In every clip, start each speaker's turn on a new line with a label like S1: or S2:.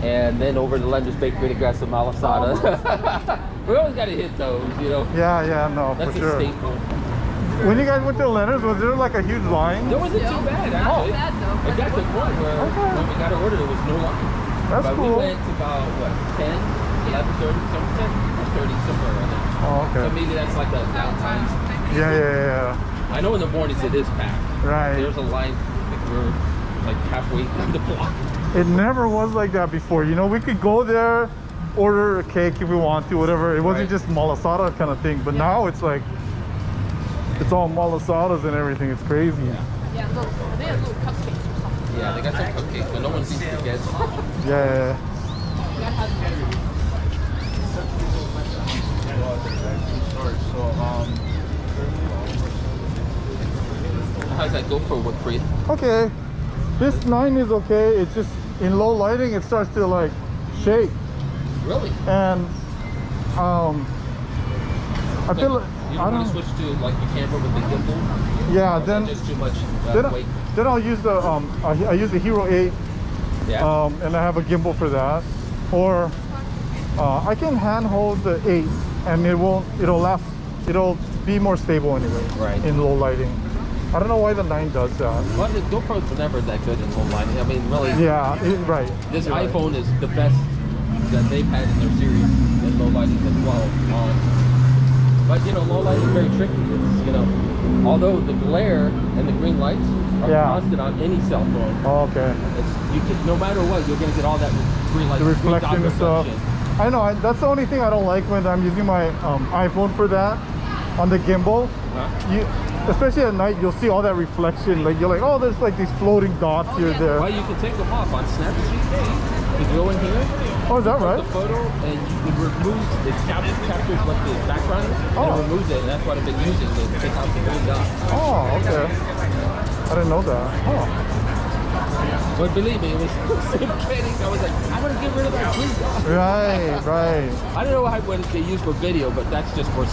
S1: and then over to Lender's Bakery to grab some Malasada. We always got to hit those, you know.
S2: Yeah, no,
S1: that's
S2: for sure.
S1: That's a staple.
S2: When you guys went to Leonard's, was there like a huge line?
S1: There wasn't too bad, actually.
S3: Not bad, though.
S1: It got to the point where when we got our order, there was no line.
S2: That's
S1: but
S2: cool.
S1: we went to about, what, 10, 11:30, 10:30, somewhere around there.
S2: Oh, okay.
S1: So maybe that's like a downtime.
S2: Yeah.
S1: I know in the mornings it is packed.
S2: Right.
S1: There's a line, like we're like halfway through the block. It
S2: never was like that before. You know, we could go there, order a cake if we want to, whatever. It wasn't just Malasada kind of thing. But now it's like, it's all Malasadas and everything. It's crazy.
S3: Yeah, look, they have little cupcakes or something.
S1: Yeah, they got some cupcakes, but no one seems to get.
S2: Yeah.
S1: How's that GoPro work for you?
S2: Okay, this 9 is okay. It's just in low lighting, it starts to like shake.
S1: Really?
S2: And I feel like
S1: you don't want to switch to like the camera with the gimbal.
S2: Yeah, then
S1: just too much weight.
S2: Then I'll use the I use the Hero 8.
S1: Yeah.
S2: And I have a gimbal for that. Or I can handhold the 8, and it'll be more stable anyway.
S1: Right.
S2: In low lighting. I don't know why the 9 does that.
S1: Well, the GoPros were never that good in low lighting. I mean, really.
S2: Yeah, right.
S1: This iPhone is the best that they've had in their series in low lighting as well. But you know, low lighting is very tricky. It's, you know, although the glare and the green lights are constant on any cell phone.
S2: Oh, okay.
S1: No matter what, you're gonna get all that green light.
S2: The reflection and stuff. I know. That's the only thing I don't like when I'm using my iPhone for that on the gimbal. Especially at night, you'll see all that reflection. Like you're like, oh, there's like these floating dots here, there.
S1: Well, you can take them off on Snapchat. You go in here.
S2: Oh, is that right?
S1: The photo, and it removes, it captures what the background is, and it removes it, and that's what I've been using to take out the green dots.
S2: Oh, okay. I didn't know that. Oh.
S1: But believe me, it was so kidding. I was like, I want to get rid of that green dot.
S2: Right.
S1: I don't know what they use for video, but that's just for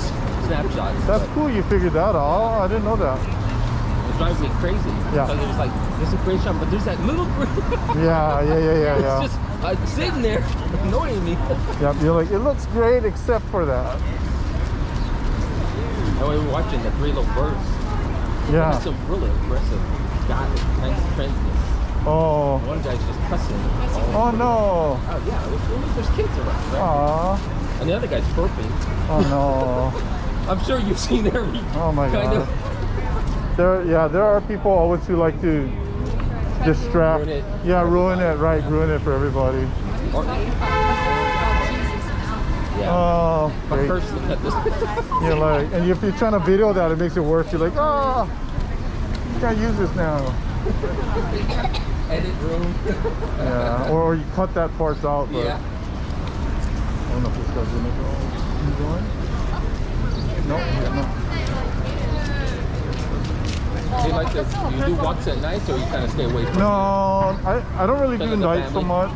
S1: snapshots.
S2: That's cool. You figured that out. Oh, I didn't know that.
S1: It drives me crazy.
S2: Yeah.
S1: Because it was like, there's a great shot, but there's that little green.
S2: Yeah.
S1: It's just sitting there annoying me.
S2: Yeah, you're like, it looks great except for that.
S1: And we were watching the 3 little birds.
S2: Yeah.
S1: Some really impressive. Got it. Nice transness.
S2: Oh.
S1: One guy's just cussing.
S2: Oh no.
S1: Oh yeah, there's kids around, right?
S2: Aww.
S1: And the other guy's burping.
S2: Oh no.
S1: I'm sure you've seen every
S2: Oh my
S1: kind
S2: god. There are people always who like to distract.
S1: Ruin it.
S2: Yeah, ruin it, right, ruin it for everybody.
S1: Yeah.
S2: Oh,
S1: My person at this.
S2: You're like, and if you're trying to video that, it makes it worse. You're like, oh, you can't use this now.
S1: Edit room.
S2: Yeah, or you cut that part out. But
S1: Yeah.
S2: I don't know if this guy's gonna go. You going? No.
S1: Do you like this? Do you do walks at night, or you kind of stay away from it?
S2: No, I don't really do night so much.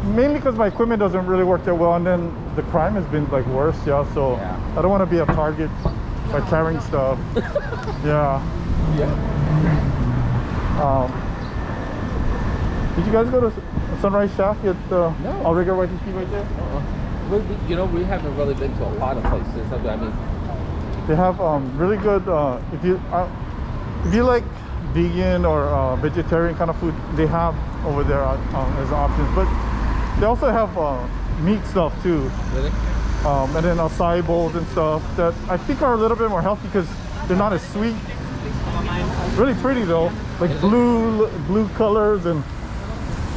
S2: Mainly because my equipment doesn't really work that well, and then the crime has been like worse. Yeah, so I don't want to be a target by carrying stuff. Yeah. Did you guys go to Sunrise Shack at Outrigger Waikiki right there?
S1: You know, we haven't really been to a lot of places. I mean,
S2: they have really good. If you like vegan or vegetarian kind of food, they have over there as options. But they also have meat stuff too.
S1: Really?
S2: And then acai bowls and stuff that I think are a little bit more healthy because they're not as sweet. Really pretty though, like blue colors and.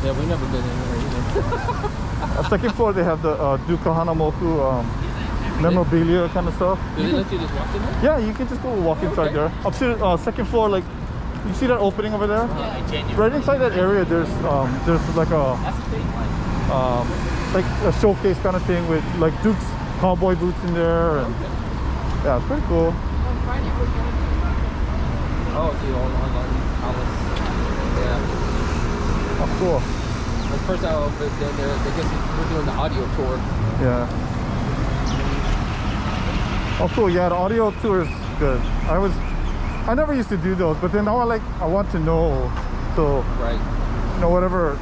S1: Yeah, we've never been in there either.
S2: Second floor they have the Duka Hanamoku memorabilia kind of stuff.
S1: Do they let you just walk in there?
S2: Yeah, you can just go walk inside there. Up to second floor, like you see that opening over there? Right inside that area, there's like a showcase kind of thing with like Duke's cowboy boots in there, and yeah, it's pretty cool.
S1: Oh, the online palace. Yeah.
S2: Oh, cool.
S1: The first time I've been there, I guess we're doing the audio tour.
S2: Yeah. Oh, cool. Yeah, the audio tour is good. I never used to do those, but then now I want to know. So,
S1: right.
S2: You know, whatever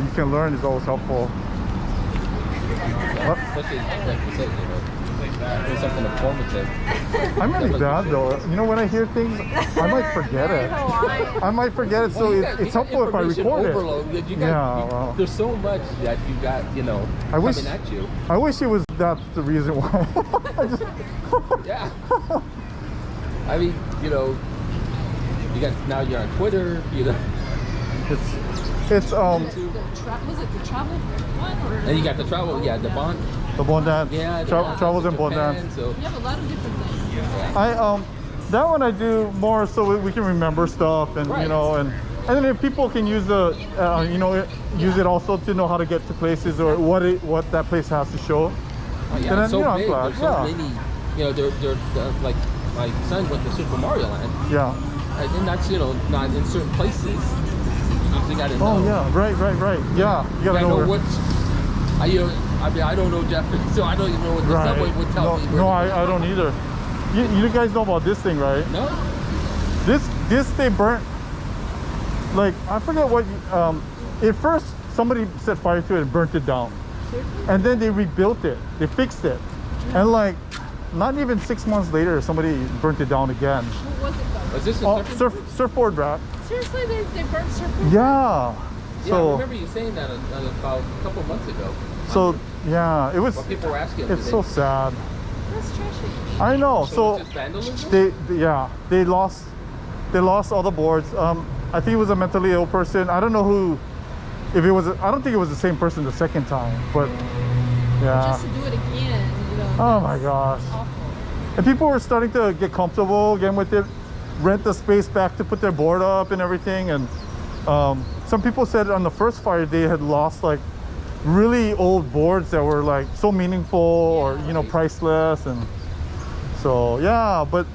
S2: you can learn is always helpful.
S1: Especially like you said, doing something informative.
S2: I'm really bad though. You know, when I hear things, I might forget it. I might forget it, so it's helpful if I record it.
S1: Well, there's so much that you got, coming at you.
S2: I wish it was that's the reason why.
S1: Yeah. I mean, you got now you're on Twitter.
S2: It's
S3: was it the travel one or?
S1: And you got the travel, the bond.
S2: The Bondan.
S1: Yeah,
S2: travels in Bondan.
S1: So
S3: You have a lot of different things.
S1: yeah.
S2: That one I do more so we can remember stuff, and
S1: Right.
S2: and then if people can use the use it also to know how to get to places or what that place has to show.
S1: Oh, yeah,
S2: then,
S1: it's so big.
S2: glad.
S1: There's so many. They're like my son went to Super Mario Land.
S2: Yeah.
S1: And that's not in certain places. You gotta know.
S2: Oh yeah, right. Yeah, you gotta know
S1: which. I don't know Japanese, so I don't even know what the subway would tell me.
S2: No, I don't either. You guys know about this thing, right?
S1: No.
S2: This they burnt. Like I forget what. At first somebody set fire to it and burnt it down, and then they rebuilt it. They fixed it, and like not even 6 months later, somebody burnt it down again.
S3: What was it though?
S1: Was this a
S2: surfboard rack?
S3: Seriously, they burnt surfboard?
S2: Yeah.
S1: Yeah, I remember you saying that about a couple months ago.
S2: So yeah, it was.
S1: Well, people were asking.
S2: It's so sad.
S3: That's trashy.
S2: I know.
S1: So it's just vandalism?
S2: They lost all the boards. I think it was a mentally ill person. I don't know who. If it was, I don't think it was the same person the second time. But yeah.
S3: Just to do it again,
S2: Oh my gosh.
S3: Awful.
S2: And people were starting to get comfortable again with it, rent the space back to put their board up and everything. And some people said on the first fire they had lost like really old boards that were like so meaningful or priceless. And so yeah, but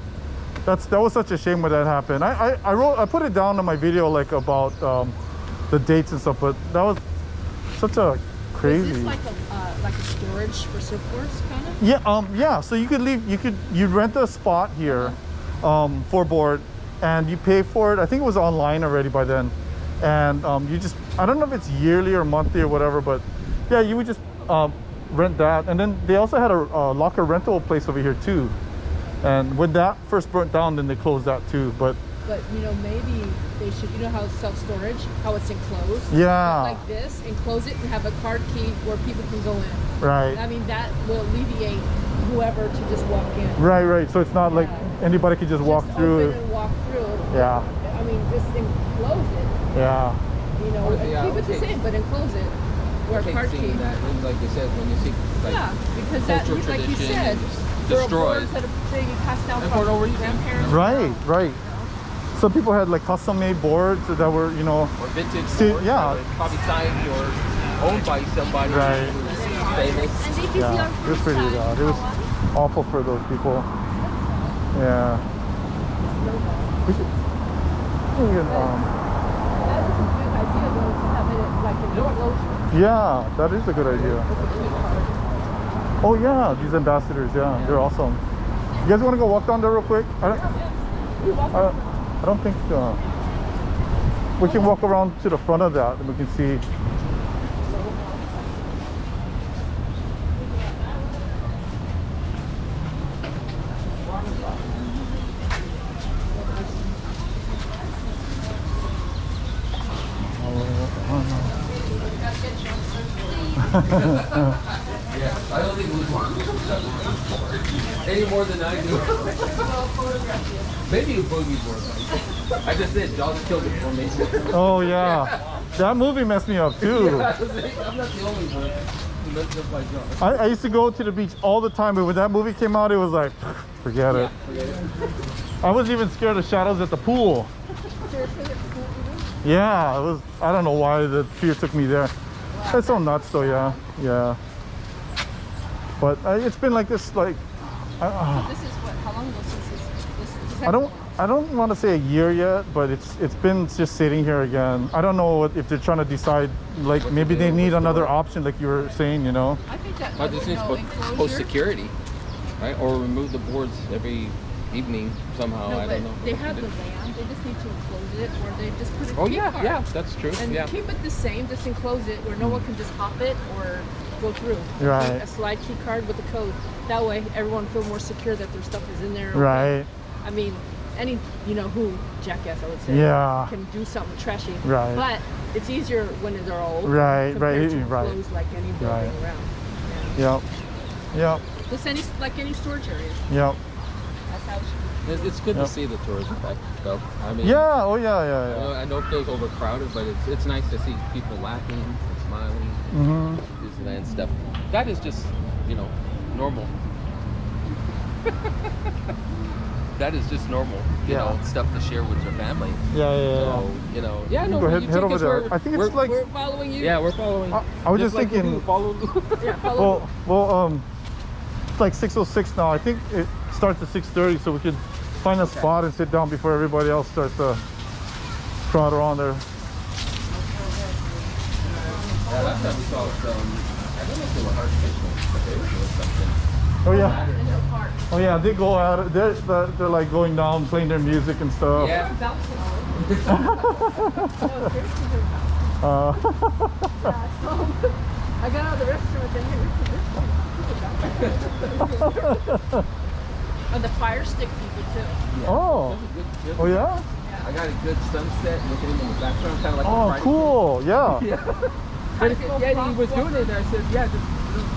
S2: that was such a shame when that happened. I put it down in my video like about the dates and stuff, but that was such a crazy.
S3: Is this like a storage for surfboards kind of?
S2: Yeah, so you could you rent a spot here for board, and you pay for it. I think it was online already by then, and I don't know if it's yearly or monthly or whatever, but yeah, you would just rent that. And then they also had a locker rental place over here too, and when that first burnt down, then they closed that too. But
S3: maybe they should, how self-storage, how it's enclosed.
S2: Yeah.
S3: Like this, enclose it and have a card key where people can go in.
S2: Right.
S3: I mean, that will alleviate whoever to just walk in.
S2: Right. So it's not like anybody could just walk through.
S3: Open and walk through.
S2: Yeah.
S3: I mean, just enclose it.
S2: Yeah.
S3: Keep it the same, but enclose it. Where card key.
S1: That, like you said, when you see
S3: because that, like you said,
S1: destroyed.
S3: That are being passed down
S1: And
S3: from
S1: for no reason.
S3: grandparents.
S2: Right. Some people had like custom-made boards that were,
S1: or vintage boards that were probably signed or owned by somebody who's famous.
S2: Yeah, it was pretty bad. It was awful for those people. Yeah. We should.
S3: That is a good idea, though, to have it like an enclosure.
S2: Yeah, that is a good idea. Oh yeah, these ambassadors. Yeah, they're awesome. You guys want to go walk down there real quick? I don't think we can walk around to the front of that and we can see.
S1: Yeah, I don't think we want any more than I do. Maybe a boogie board. I just did. Jaws killed it for me.
S2: Oh yeah, that movie messed me up too.
S1: I'm not the only one who messed up by Jaws.
S2: I used to go to the beach all the time, but when that movie came out, it was like, forget it. I was even scared of shadows at the pool. Yeah, it was. I don't know why the fear took me there. It's so nuts though. Yeah. But it's been like this, like.
S3: So this is what? How long ago since this?
S2: I don't want to say a year yet, but it's been just sitting here again. I don't know if they're trying to decide, like maybe they need another option, like you were saying,
S3: I think that.
S1: But this needs post security, right? Or remove the boards every evening somehow.
S3: No,
S1: I
S3: but
S1: don't know.
S3: they have the van. They just need to enclose it, or they just put a
S1: Oh
S3: key
S1: yeah,
S3: card.
S1: yeah, that's true.
S3: And
S1: Yeah.
S3: keep it the same. Just enclose it where no one can just hop it or go through.
S2: Right.
S3: A slide key card with the code. That way, everyone feel more secure that their stuff is in there. Okay.
S2: Right.
S3: I mean, any jackass, I would say,
S2: Yeah.
S3: can do something trashy.
S2: Right.
S3: But it's easier when they're old.
S2: Right,
S3: compared to
S2: right.
S3: closed like any building
S2: Right.
S3: around.
S2: Yep. Yep.
S3: Just any storage area.
S2: Yep.
S3: That's how it should be.
S1: It's good
S2: Yep.
S1: to see the tourism effect stuff. I mean,
S2: Yeah. Oh yeah.
S1: I know it feels overcrowded, but it's nice to see people laughing and smiling.
S2: Mm-hmm.
S1: Disneyland stuff. That is just, normal. That is just normal, you know, stuff to share with your family.
S2: Yeah.
S1: So, yeah, no,
S2: Go ahead,
S1: you
S2: head
S1: take
S2: over
S1: us
S2: there.
S1: where-
S2: I think
S1: we're-
S2: it's like.
S3: We're following you.
S1: Yeah, we're following.
S2: I was just
S1: like you
S2: thinking.
S1: do, follow.
S3: Yeah, follow.
S2: Well, it's like 6:06 now. I think it starts at 6:30, so we could find a spot and sit down before everybody else starts to trot around there.
S1: Yeah, last time we saw it, I don't know if they were hard fishing, but they were doing something.
S2: Oh yeah.
S3: In the park.
S2: Oh yeah. They go out. They're like going down, playing their music and stuff.
S1: Yeah.
S3: Bouncing on it. No, seriously, they're bouncing. Yeah, so I got out of the restaurant and and the fire stick people too.
S2: Oh. Oh yeah.
S1: I got a good sunset looking in the background, kind of like a
S2: Oh,
S1: Friday
S2: cool. Yeah.
S1: thing. Yeah. But yeah, he was doing it, and I said, yeah, just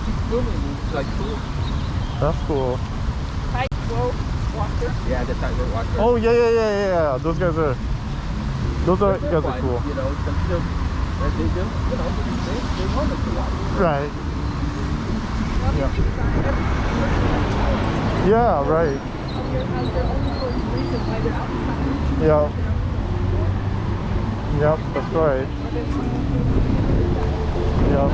S1: keep filming. It's like, cool.
S2: That's cool.
S3: Tightrope walker.
S1: Yeah, the tightrope walker.
S2: Oh yeah. Those guys are
S1: They're
S2: cool.
S1: fun, they do, they want us to watch.
S2: Right. Yeah. Right. Yeah. Yep. That's right. Yep.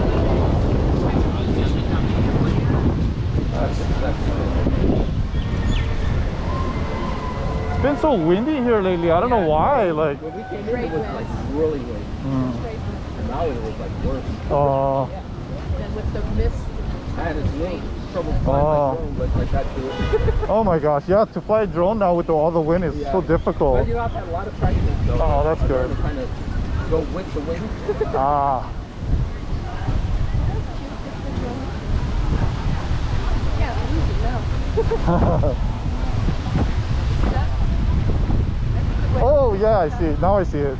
S2: It's been so windy here lately. I don't know why. Like.
S1: When we came in, it was like really windy. And now it was like worse.
S2: Oh.
S3: And with the mist.
S1: I had a little trouble flying my drone, but like that too.
S2: Oh my gosh. Yeah. To fly a drone now with all the wind is so difficult.
S1: But I've had a lot of practice. So
S2: Oh, that's good.
S1: I'm trying to go with the wind.
S2: Ah. Oh yeah, I see it. Now I see it.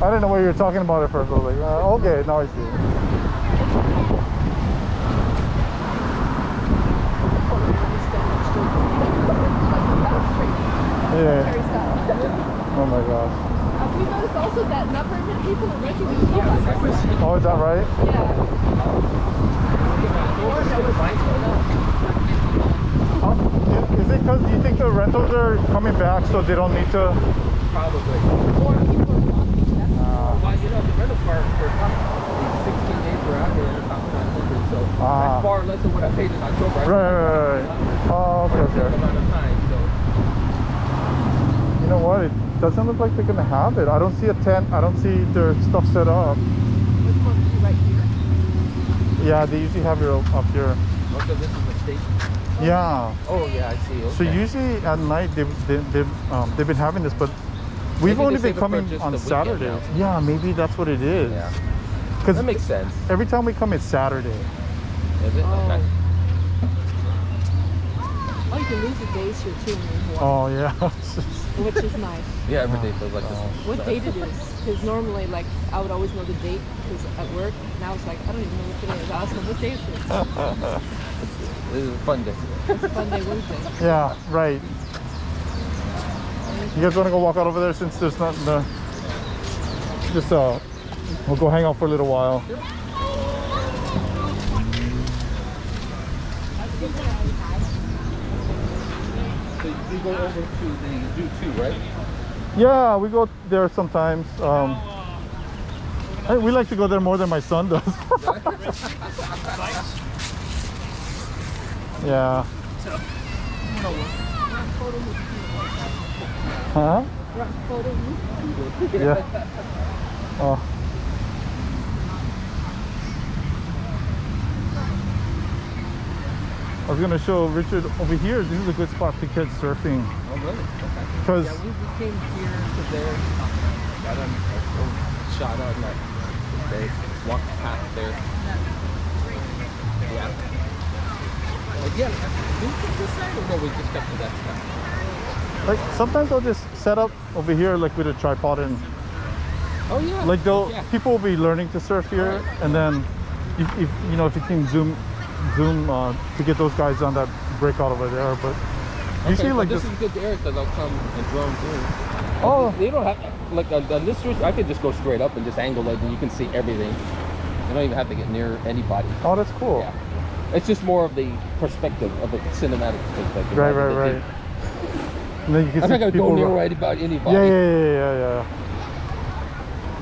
S2: I didn't know what you were talking about at first. I was like, okay, now I see it. Yeah. Oh my gosh.
S3: Have you noticed also that not very many people are renting these cars?
S2: Oh, is that right? Is it because you think the rentals are coming back so they don't need to?
S1: Probably.
S3: More people are walking.
S1: Well, the rental car for 16 days we're out here, it's about 900, so that's far less than what I paid in October.
S2: Right. Oh, okay.
S1: Amount of time, so.
S2: You know what? It doesn't look like they're gonna have it. I don't see a tent. I don't see their stuff set up.
S3: It's supposed to be right here.
S2: Yeah, they usually have it up here.
S1: Oh, so this is the station.
S2: Yeah.
S1: Oh yeah, I see. Okay.
S2: So usually at night they've been having this, but we've
S1: Maybe
S2: only
S1: they
S2: been
S1: save it for
S2: coming
S1: just
S2: on
S1: the weekend
S2: Saturdays.
S1: now.
S2: Yeah, maybe that's what it is.
S1: Yeah.
S2: Because
S1: That makes sense.
S2: every time we come, it's Saturday.
S1: Is it?
S3: Oh.
S1: Okay.
S3: Oh, you can lose the days here too when you walk,
S2: Oh yeah.
S3: which is nice.
S1: Yeah, every day feels like this.
S3: What date it is? Because normally, like, I would always know the date because at work. Now it's like I don't even know what today is. I ask them what day is it.
S1: This is a fun day.
S3: It's Monday, Wednesday.
S2: Yeah. Right. You guys want to go walk out over there since there's nothing to... Just we'll go hang out for a little while.
S1: So you go over to the zoo too, right?
S2: Yeah, we go there sometimes. We like to go there more than my son does. Yeah. Huh? Yeah. Oh. I was gonna show Richard over here. This is a good spot to catch surfing.
S1: Oh, really? Okay.
S2: Because
S1: Yeah, we came here to there, got a shot on that. They walked past there. Yeah. Again, we took this side or no, we just got to that side?
S2: like sometimes I'll just set up over here like with a tripod and
S1: Oh yeah.
S2: like they'll
S1: yeah.
S2: people will be learning to surf here, and then if you know if you can zoom to get those guys on that breakout over there, but usually like
S1: this is good area because I'll come and drone through.
S2: Oh,
S1: They don't have like on this switch. I could just go straight up and just angle it, and you can see everything. You don't even have to get near anybody.
S2: oh, that's cool.
S1: Yeah. It's just more of the perspective of a cinematic perspective.
S2: Right,
S1: rather
S2: right,
S1: than
S2: right. And then you can
S1: I'm
S2: see
S1: not gonna
S2: people
S1: go near
S2: run-
S1: right about anybody.
S2: Yeah.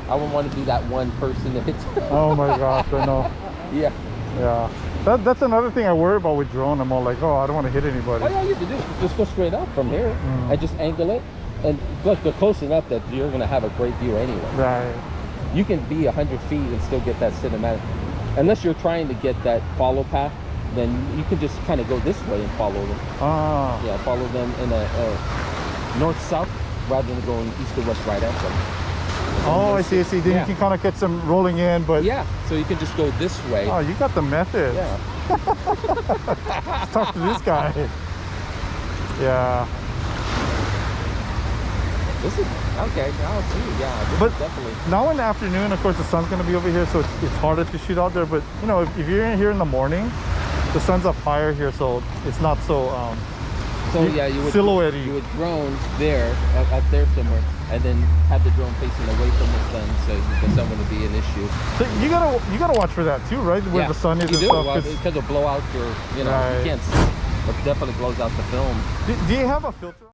S1: I wouldn't want to be that one person that hits.
S2: Oh my gosh, I know.
S1: Yeah.
S2: Yeah. That's another thing I worry about with drone. I'm all like, oh, I don't want to hit anybody.
S1: All you have to do is just go straight up from here
S2: Mm.
S1: and just angle it, and look, they're close enough that you're gonna have a great view anyway.
S2: Right.
S1: You can be 100 feet and still get that cinematic. Unless you're trying to get that follow path, then you can just kind of go this way and follow them.
S2: Ah.
S1: Yeah, follow them in a north-south rather than going east or west right at them.
S2: Oh, I see. Then
S1: Yeah.
S2: you can kind of catch them rolling in, but
S1: Yeah, so you can just go this way.
S2: oh, you got the method.
S1: Yeah.
S2: Let's talk to this guy. Yeah.
S1: This is okay. I'll see. Yeah, this
S2: But
S1: is definitely.
S2: now in the afternoon, of course, the sun's going to be over here, so it's harder to shoot out there. But you know, if you're in here in the morning, the sun's up higher here, so it's not so
S1: So yeah, you would
S2: silhouette-y.
S1: You would drone there, up there somewhere, and then have the drone facing away from the sun, so the sun wouldn't be an issue.
S2: So you gotta watch for that too, right? Where
S1: Yeah,
S2: the sun is
S1: you
S2: and
S1: do,
S2: stuff.
S1: well,
S2: 'Cause-
S1: because it'll blow out your, you know,
S2: Right.
S1: you can't see. It definitely blows out the film.
S2: do you have a filter?